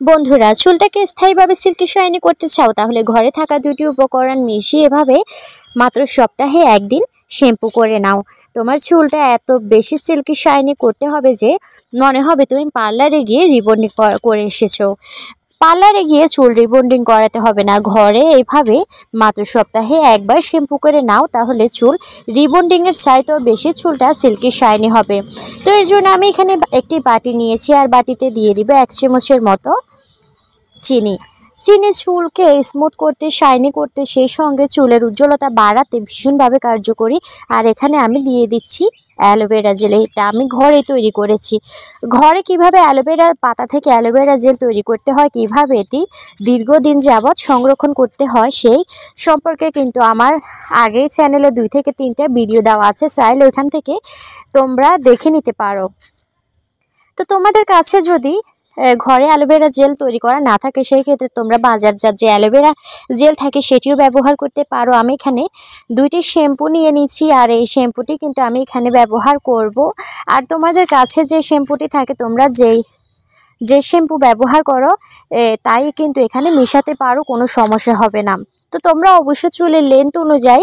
বন্ধুরা, চুলটাকে স্থায়ীভাবে সিল্কি শাইনি করতে চাও তাহলে ঘরে থাকা দুটি উপকরণ মিশিয়ে এভাবে মাত্র সপ্তাহে একদিন শ্যাম্পু করে নাও। তোমার চুলটা এত বেশি সিল্কি শাইনি করতে হবে যে মনে হবে তুমি পার্লারে গিয়ে রিবন্ডিং করে এসেছো। পার্লারে গিয়ে চুল রিবন্ডিং করাতে হবে না, ঘরে এইভাবে মাত্র সপ্তাহে একবার শ্যাম্পু করে নাও, তাহলে চুল রিবন্ডিংয়ের চাইতেও বেশি চুলটা সিল্কি শাইনি হবে। তো এর জন্য আমি এখানে একটি বাটি নিয়েছি, আর বাটিতে দিয়ে দিব 1 চামচের মতো চিনি। চুলকে স্মুথ করতে, শাইনি করতে, সেই সঙ্গে চুলের উজ্জ্বলতা বাড়াতে ভীষণভাবে কার্যকরী। আর এখানে আমি দিয়ে দিচ্ছি অ্যালোভেরা জেল। এটা আমি ঘরে তৈরি করেছি। ঘরে কিভাবে অ্যালোভেরা পাতা থেকে অ্যালোভেরা জেল তৈরি করতে হয়, কিভাবে এটি দীর্ঘদিন যাবৎ সংরক্ষণ করতে হয়, সেই সম্পর্কে কিন্তু আমার আগেই চ্যানেলে 2 থেকে 3টা ভিডিও দেওয়া আছে, চাইলে ওইখান থেকে তোমরা দেখে নিতে পারো। তো তোমাদের কাছে যদি ঘরে অ্যালোভেরা জেল তৈরি করা না থাকে, সেই ক্ষেত্রে তোমরা বাজারজাত যে অ্যালোভেরা জেল থাকে সেটিও ব্যবহার করতে পারো। আমি এখানে 2টি শ্যাম্পু নিয়ে নিচ্ছি, আর এই শ্যাম্পুটি কিন্তু আমি এখানে ব্যবহার করব। আর তোমাদের কাছে যে শ্যাম্পুটি থাকে, তোমরা যে শ্যাম্পু ব্যবহার করো তাই কিন্তু এখানে মেশাতে পারো, কোনো সমস্যা হবে না। তো তোমরা অবশ্য চুলের লেন্থ অনুযায়ী,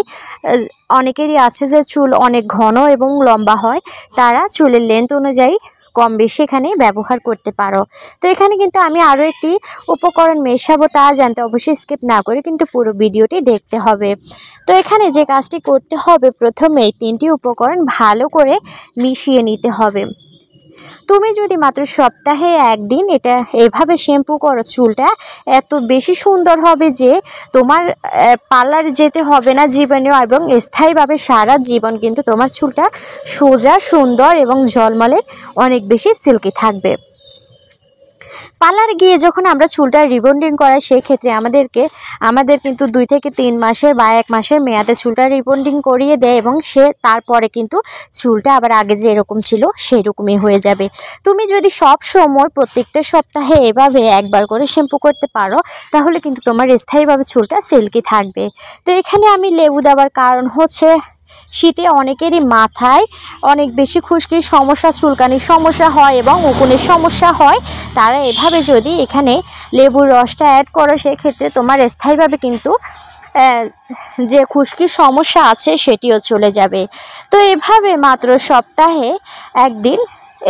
অনেকেরই আছে যে চুল অনেক ঘন এবং লম্বা হয়, তারা চুলের লেন্থ অনুযায়ী কম বেশি এখানে ব্যবহার করতে পারো। তো এখানে কিন্তু আমি আরও একটি উপকরণ মেশাবো, তা জানতে অবশ্যই স্কিপ না করে কিন্তু পুরো ভিডিওটি দেখতে হবে। তো এখানে যে কাজটি করতে হবে, প্রথমে 3টি উপকরণ ভালো করে মিশিয়ে নিতে হবে। তুমি যদি মাত্র সপ্তাহে একদিন এটা এভাবে শ্যাম্পু করো, চুলটা এত বেশি সুন্দর হবে যে তোমার পার্লারে যেতে হবে না জীবনেও, এবং স্থায়ীভাবে সারা জীবন কিন্তু তোমার চুলটা সোজা, সুন্দর এবং ঝলমলে অনেক বেশি সিল্কি থাকবে। পার্লারে গিয়ে যখন আমরা চুলটা রিবন্ডিং করাই, সেই ক্ষেত্রে আমাদের কিন্তু 2 থেকে 3 মাসের বা 1 মাসের মেয়াদে চুলটা রিবন্ডিং করিয়ে দেয়, এবং তারপরে কিন্তু চুলটা আবার আগে যেরকম ছিল সেই রকমই হয়ে যাবে। তুমি যদি সব সময় প্রত্যেকটা সপ্তাহে এভাবে একবার করে শ্যাম্পু করতে পারো, তাহলে কিন্তু তোমার স্থায়ীভাবে চুলটা সিল্কি থাকবে। তো এখানে আমি লেবু দেওয়ার কারণ হচ্ছে, শীতে অনেকেরই মাথায় অনেক বেশি খুশকির সমস্যা, চুলকানির সমস্যা হয় এবং উকুনের সমস্যা হয়। তারা এভাবে যদি এখানে লেবুর রসটা অ্যাড করো, সেক্ষেত্রে তোমার স্থায়ীভাবে কিন্তু যে খুশকির সমস্যা আছে সেটিও চলে যাবে। তো এভাবে মাত্র সপ্তাহে একদিন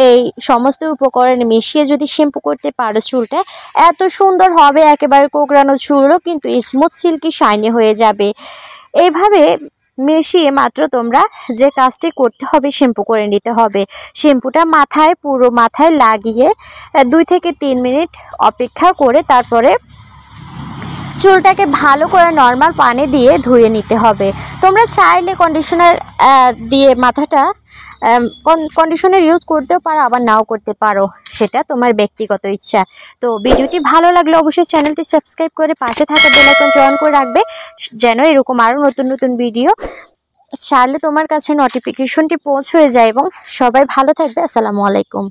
এই সমস্ত উপকরণ মিশিয়ে যদি শ্যাম্পু করতে পারো, চুলটা এত সুন্দর হবে, একেবারে কোঁকড়ানো চুলও কিন্তু স্মুথ সিল্কি শাইনি হয়ে যাবে। এইভাবে মিশিয়ে মাত্র তোমরা যে কাজটি করতে হবে, শ্যাম্পু করে নিতে হবে। শ্যাম্পুটা পুরো মাথায় লাগিয়ে 2 থেকে 3 মিনিট অপেক্ষা করে তারপরে চুলটাকে ভালো করে নর্মাল পানি দিয়ে ধুয়ে নিতে হবে। তোমরা চাইলে কন্ডিশনার দিয়ে মাথাটা কন্ডিশনার ইউজ করতেও পারো, আবার নাও করতে পারো, সেটা তোমার ব্যক্তিগত ইচ্ছা। তো ভিডিওটি ভালো লাগলে অবশ্যই চ্যানেলটি সাবস্ক্রাইব করে পাশে থাকা বেল আইকন অন করে রাখবে, যেন এরকম আরও নতুন নতুন ভিডিও চাইলে তোমার কাছে নোটিফিকেশনটি পৌঁছে যায়। এবং সবাই ভালো থাকবে। আসসালামু আলাইকুম।